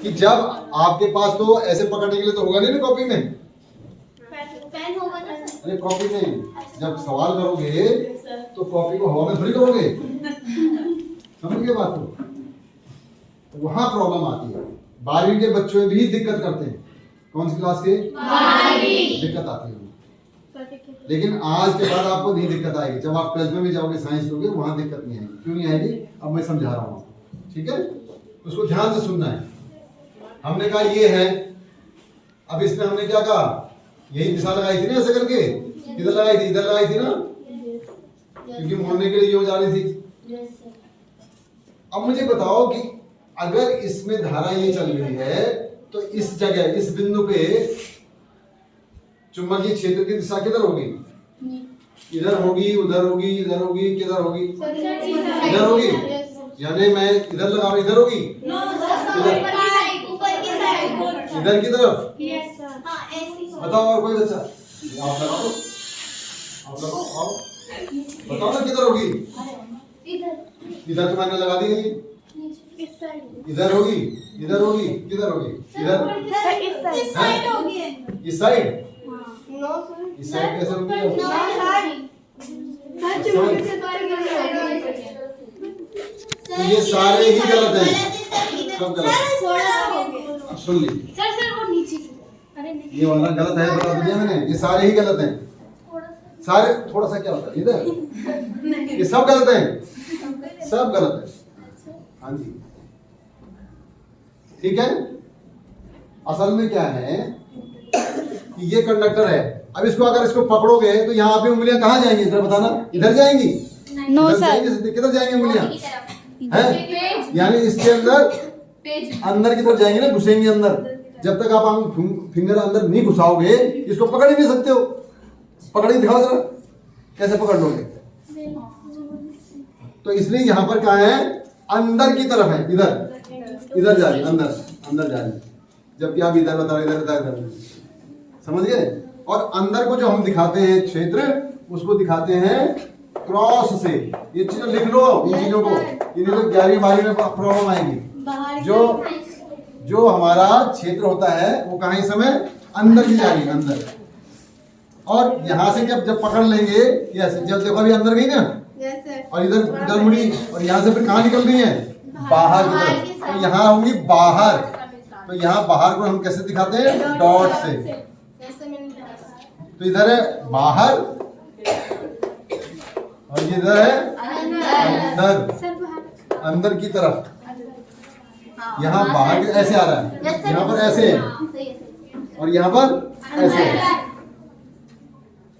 कि जब आपके पास तो ऐसे पकड़ने के लिए तो होगा नहीं ना कॉपी में, पेन होगा ना सर। अरे कॉपी नहीं, जब सवाल करोगे तो कॉपी को हवा में थोड़ी करोगे, समझ गए बात को? तो वहां प्रॉब्लम आती है। 12वीं के बच्चों भी दिक्कत करते हैं। कौन सी क्लास के? 12वीं। दिक्कत आती है, लेकिन आज के बाद आपको नहीं दिक्कत आएगी। जब आप 12th में भी जाओगे साइंस लोगे वहां दिक्कत नहीं आएगी। क्यों नहीं आएगी? अब मैं समझा रहा हूँ आपको, ठीक है? उसको ध्यान से सुनना है। हमने कहा ये है, अब इसमें हमने क्या कहा, यही दिशा लगाई थी ना, ऐसे करके इधर लगाई थी, इधर लगाई थी ना, क्योंकि मोड़ने के लिए ये हो जा रही थी। अब मुझे बताओ कि अगर इसमें धारा ये चल रही है तो इस जगह, इस बिंदु पे चुंबकीय क्षेत्र की दिशा किधर होगी? इधर होगी, उधर होगी, इधर होगी, किधर होगी? इधर होगी। यानी मैं इधर लगा रहा हूं, इधर होगी, इधर की तरफ। बताओ और कोई बच्चा? आप लगाओ, आप लगाओ, आओ बताओ ना किधर होगी? इधर तो मैंने लगा दी है, इधर होगी, इधर होगी, किधर होगी? इधर, इस साइड होगी। इस साइड? इस साइड कैसे होगी? तो ये सारे ही गलत हैं, सब गलत है। अब सुन लीजिए, ये वाला गलत है, बता दिया मैंने। ये सारे ही गलत हैं, सारे। थोड़ा सा क्या होता है इधर, ये सब गलत है, सब गलत है। हाँ जी, ठीक है। असल में क्या है कि ये कंडक्टर है। अब इसको अगर इसको पकड़ोगे तो यहाँ पे उंगलियां कहाँ जाएंगी? इधर बताना, इधर जाएंगी? नो सर, किधर जाएंगी उंगलियां? हैं? यानी इसके अंदर, अंदर की तरफ जाएंगे ना, घुसेंगे अंदर। जब तक आप फिंगर अंदर नहीं घुसाओगे इसको पकड़ ही नहीं सकते हो। पकड़ के दिखाओ जरा, कैसे पकड़ लोगे? तो इसलिए यहाँ पर क्या है, अंदर की तरफ है, इधर, इधर जा रही, अंदर, अंदर जा रही, जबकि आप इधर बता रहे, इधर बता रहे, समझ गए? और अंदर को जो हम दिखाते हैं क्षेत्र, उसको दिखाते हैं क्रॉस से। ये चीजें लिख लो, इन चीजों को, इन्हें तो 11वीं 12वीं में प्रॉब्लम आएगी। जो हमारा क्षेत्र होता है वो कहाँ इस समय अंदर की जा रही है, अंदर। और यहाँ से जब पकड़ लेंगे, ऐसे जब देखो अभी अंदर गई ना, और इधर मुड़ी, और यहाँ से फिर कहाँ निकल रही है? बाहर की तरफ। तो यहाँ होंगी बाहर। तो यहाँ बाहर को हम कैसे दिखाते हैं? डॉट से। तो इधर है बाहर और ये इधर है अंदर, अंदर की तरफ। यहाँ बाहर ऐसे आ रहा है, यहाँ पर ऐसे है, और यहाँ पर ऐसे है।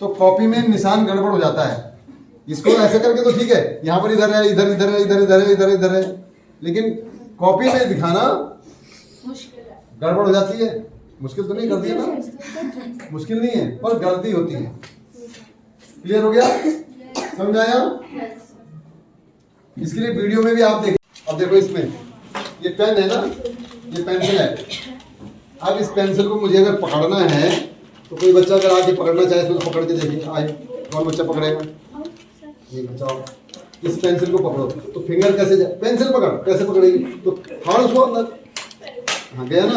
तो कॉपी में निशान गड़बड़ हो जाता है। इसको ऐसे करके तो ठीक है, यहाँ पर इधर है, इधर इधर है, इधर इधर है, इधर इधर है, लेकिन कॉपी में दिखाना गड़बड़ हो जाती है। मुश्किल तो नहीं करती है ना? मुश्किल नहीं है, पर गलती होती है। क्लियर हो गया? समझ आया? इसके लिए वीडियो में भी आप देखो। अब देखो इसमें ये पेन है ना, ये पेंसिल है। अब इस पेंसिल को मुझे अगर पकड़ना है तो कोई बच्चा अगर आके पकड़ना चाहे तो पकड़ के देखिए। आए, कौन बच्चा पकड़ेगा? ये बचाओ। इस पेंसिल को पकड़ो तो फिंगर कैसे जाए? पेंसिल पकड़, कैसे पकड़ेगी? तो फाड़ उसको अंदर। हाँ गया ना,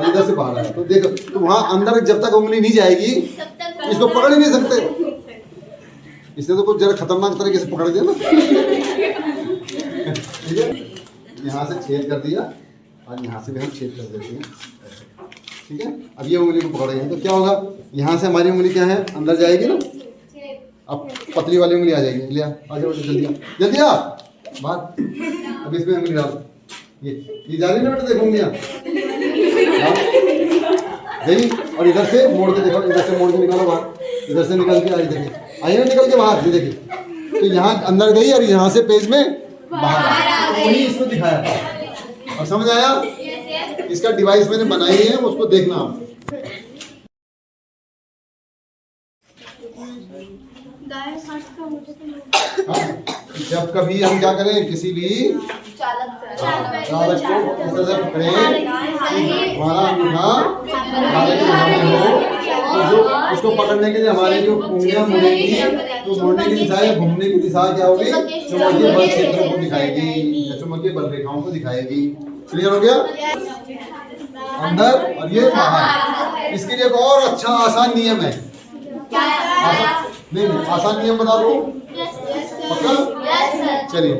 इधर से बाहर आया। तो देखो, तो वहां अंदर जब तक उंगली नहीं जाएगी इसको पकड़ ही नहीं सकते। इसने तो कुछ जरा खतरनाक तरीके से पकड़ दिया ना। ठीक है, यहाँ से छेद कर दिया और यहाँ से भी हम छेद कर देते हैं। ठीक है, अब ये उंगली को पकड़ेंगे तो क्या होगा? यहाँ से हमारी उंगली क्या है? अंदर जाएगी ना। अब पतली वाली उंगली आ जाएगी। लिया, आ जाओ जल्दी, जल्दी आ बात। अब इसमें उंगली डालो, ये जा रही ना बेटा, देखो उंगलियां गई। और इधर से मोड़ के देखो, इधर से मोड़ के निकालो बाहर, इधर से निकल के आई, देखिए आई ना निकल के बाहर, ये देखिए। तो यहाँ अंदर गई और यहाँ से पेज में बाहर, तो वही इसको दिखाया था। और समझ आया? इसका डिवाइस मैंने बनाई है, उसको देखना आप। जब कभी हम क्या करें, किसी भी चालक को इस तरह से पकड़े, हमारा अंगूठा हो, तो जो उसको पकड़ने के लिए हमारे जो उंगलियां मुड़ेंगी, तो मुड़ने की दिशा या घूमने की दिशा क्या होगी? चुंबकीय बल क्षेत्रों को दिखाएगी या चुंबकीय बल रेखाओं को दिखाएगी। क्लियर हो गया? अंदर और ये बाहर। इसके लिए एक और अच्छा आसान नियम है। नहीं आसान नियम बता दो। पक्का? चलिए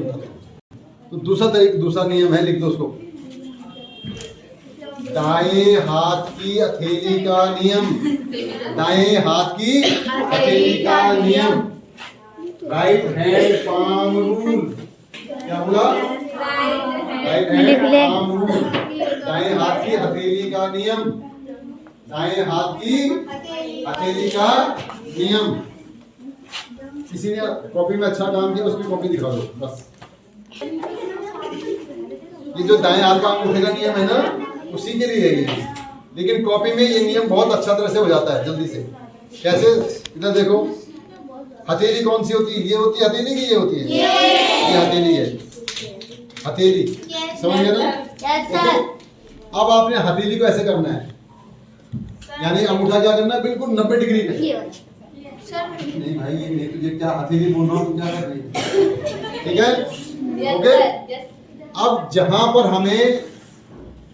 तो दूसरा नियम है, लिख दो उसको। दाएं हाथ की हथेली का नियम। दाएं हाथ की हथेली का नियम। Right hand palm rule. क्या बोला? Right hand palm rule. दाएं हाथ की हथेली का नियम। दाएं हाथ की हथेली का नियम। किसी ने कॉपी में अच्छा काम किया उसकी कॉपी दिखा दो बस। ये जो दाएं हाथ का अंगूठे का नियम है ना, उसी के लिए है ये। लेकिन कॉपी में ये नियम बहुत अच्छा तरह से हो जाता है जल्दी से। कैसे? इधर देखो, हथेली कौन सी होती है? ये होती है हथेली की, ये होती है ये हथेली है। हथेली समझ गए ना? अब आपने हथेली को ऐसे करना है, यानी अंगूठा क्या करना है? बिल्कुल 90 डिग्री पे। नहीं भाई ये तुझे क्या हथेली बोल रहा हूँ, क्या कर रही है? ठीक है, ओके। अब जहां पर हमें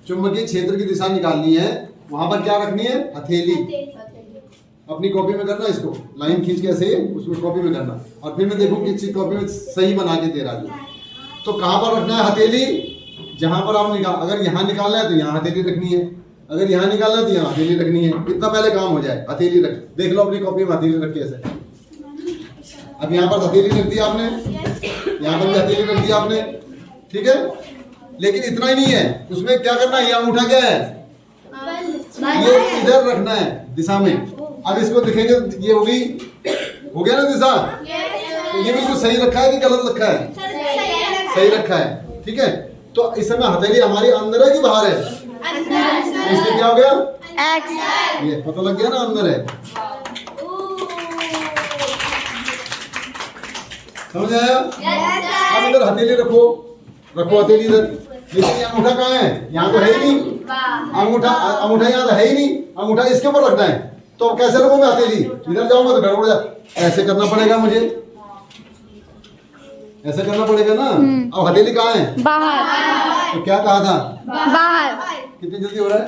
चुंबकीय क्षेत्र की दिशा निकालनी है वहां पर क्या रखनी है? हथेली। अपनी कॉपी में करना, इसको लाइन खींच के ऐसे उसमें कॉपी में करना, और फिर मैं देखूं कि कॉपी में सही बना के दे रहा है। तो कहां पर रखना है हथेली? जहां पर आप अगर यहाँ निकालना है तो यहाँ हथेली रखनी है, अगर यहाँ निकालना है तो यहाँ हथेली रखनी है। इतना पहले काम हो जाए। हथेली रख, देख लो अपनी कॉपी में हथेली रख के ऐसे। अब यहाँ पर हथेली रख दी आपने, यहाँ पर भी हथेली रख दी आपने, ठीक है। लेकिन इतना ही नहीं है, उसमें क्या करना है? ये अंगूठा क्या है? ये इधर रखना है दिशा में। अब इसको दिखेंगे, ये होगी, हो गया ना दिशा? तो ये बिल्कुल सही रखा है कि गलत रखा है? सही रखा है, ठीक है। तो इस समय हथेली हमारी अंदर है कि बाहर है? तो इससे क्या हो गया? ये पता लग गया ना, अंदर है। समझ आया? अब इधर हथेली रखो, हथेली इधर। लेकिन ये अंगूठा कहाँ है? यहाँ तो है ही नहीं। अंगूठा यहाँ तो है ही नहीं। अंगूठा इसके ऊपर रखना है। तो कैसे रखूं मैं हथेली? इधर जाऊंगा तो गड़बड़ जाए। ऐसे करना पड़ेगा मुझे, ऐसे करना पड़ेगा ना। अब हथेली कहाँ है? बाहर। तो क्या कहा था? बाहर। कितनी जल्दी हो रहा है?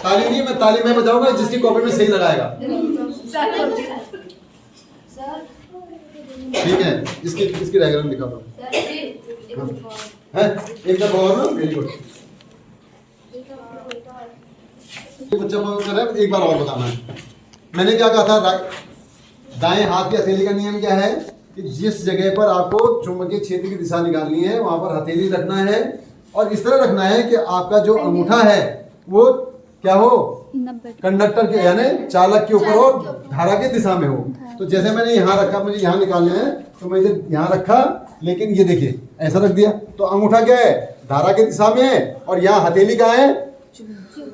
ताली नहीं, मैं ताली में बजाऊंगा जिसकी कॉपी में सही लगाएगा। ठीक है, इसकी डायग्राम दिखा दो। है एक दफा और ना, वेरी गुड। बच्चा कर रहा है, एक बार और बताना है। मैंने क्या कहा था? दाएं हाथ की हथेली का नियम क्या है कि जिस जगह पर आपको चुंबकीय क्षेत्र की दिशा निकालनी है वहां पर हथेली रखना है, और इस तरह रखना है कि आपका जो अंगूठा है वो क्या हो? कंडक्टर के यानी चालक के ऊपर हो, धारा की दिशा में हो। तो जैसे मैंने यहाँ रखा, मुझे यहाँ निकालना है तो मैं इसे यहाँ रखा, लेकिन ये देखिए ऐसा रख दिया। तो अंगूठा क्या है? धारा की दिशा में है, और यहाँ हथेली कहाँ है?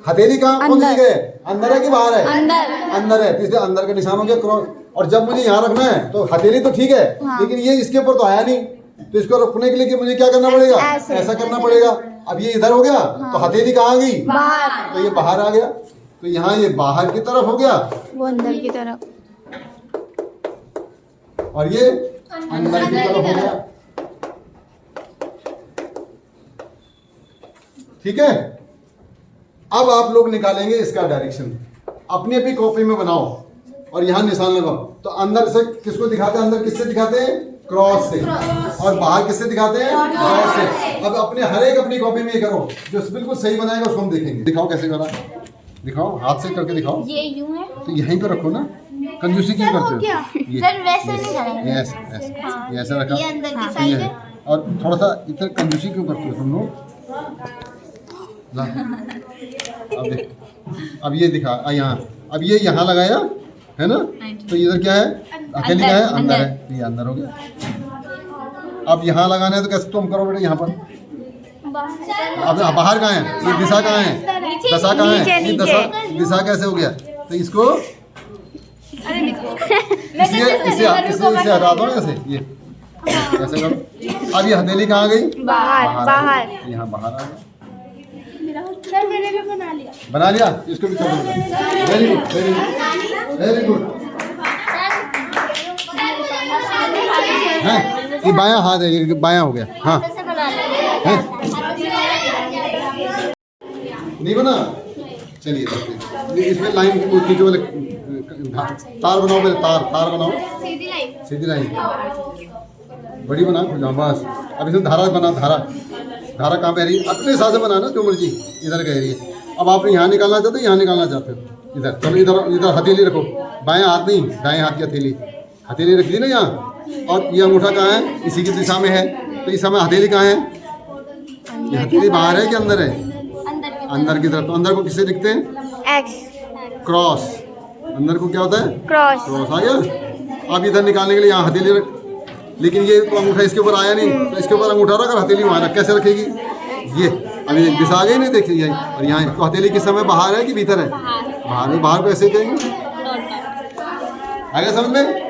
हथेली कहाँ, कौन सी जगह है? अंदर है कि बाहर है? अंदर है। तो इसलिए अंदर का निशान हो गया क्रॉस। और जब मुझे यहाँ रखना है तो हथेली तो ठीक है, लेकिन ये इसके ऊपर तो आया नहीं। तो इसको रखने के लिए मुझे क्या करना पड़ेगा? ऐसा करना पड़ेगा। अब ये इधर हो गया, तो हथेली कहाँ गई? बाहर। तो ये बाहर आ गया। तो यहाँ ये बाहर की तरफ हो गया, वो अंदर की तरफ, और ये अंदर की तरफ हो गया। ठीक है। अब आप लोग निकालेंगे इसका डायरेक्शन, अपनी अपनी कॉपी में बनाओ और यहाँ निशान लगाओ। तो अंदर से किसको दिखाते हैं? अंदर किससे दिखाते हैं? क्रॉस से। और बाहर किससे दिखाते हैं? क्रॉस से। अब अपने हर एक अपनी कॉपी में ये करो, जो बिल्कुल सही बनाएगा उसको हम देखेंगे। दिखाओ कैसे करा, दिखाओ, हाथ से करके दिखाओ। ये यूं है तो यहीं पे रखो ना, कंजूसी क्यों करते हो? सर वैसे नहीं करेंगे। ये ऐसे रखा, ये अंदर की साइड है। और थोड़ा सा इधर कंजूसी क्यों करते हो तुम लोग? ला, अब देख, अब ये दिखा यहाँ, अब ये यहाँ लगाया है ना, तो इधर क्या है? हथेली का है, अंदर है, ये अंदर हो गया। अब यहाँ लगाना है तो कैसे तुम करो बेटा? यहाँ पर अब बाहर कहाँ है? ये दिशा कहाँ है? दशा कहाँ है? ये दिशा कैसे हो गया? तो इसको इसे हटा दो ऐसे, ये ऐसे करो। अब ये हथेली कहाँ गई? बाहर। यहाँ बाहर आ गया। सर मैंने भी बना लिया। बना लिया, इसको भी कर दो। Very good, very good, very good. है ये बायां हाथ है, ये बायां हो गया। हाँ हैं? नहीं बना? चलिए देखते हैं। इसमें लाइन वो खींचो वाले तार बनाओ, पहले तार बनाओ, सीधी लाइन। सीधी लाइन बड़ी बना बस। अब इसमें धारा बना, धारा कहाँ बह रही है? अपने हिसाब से बनाना, जो मर्जी इधर कह रही है। अब आपने यहाँ निकालना चाहते हो, यहाँ निकालना चाहते हो, इधर चलो, इधर हथेली रखो, बाएं हाथ नहीं, दाएं हाथ की हथेली रख दी ना यहाँ। और ये अंगूठा कहाँ है? इसी की दिशा में है, तो इस समय हथेली कहाँ है? ये हथेली बाहर है कि अंदर है? अंदर की तरफ। तो अंदर को किससे लिखते हैं? एक्स। क्रॉस। अंदर को क्या होता है? क्रॉस। क्रॉस आ गया। अब इधर निकालने के लिए यहाँ हथेली रख, लेकिन ये तो अंगूठा इसके ऊपर आया नहीं, तो इसके ऊपर अंगूठा रख और हथेली वहाँ रख। कैसे रखेगी? ये अभी दिशा आ गई नहीं, देखिए यही। और यहाँ तो हथेली किस समय बाहर है कि भीतर है? बाहर है। बाहर को ऐसे कहेंगे। आ गया समझ में?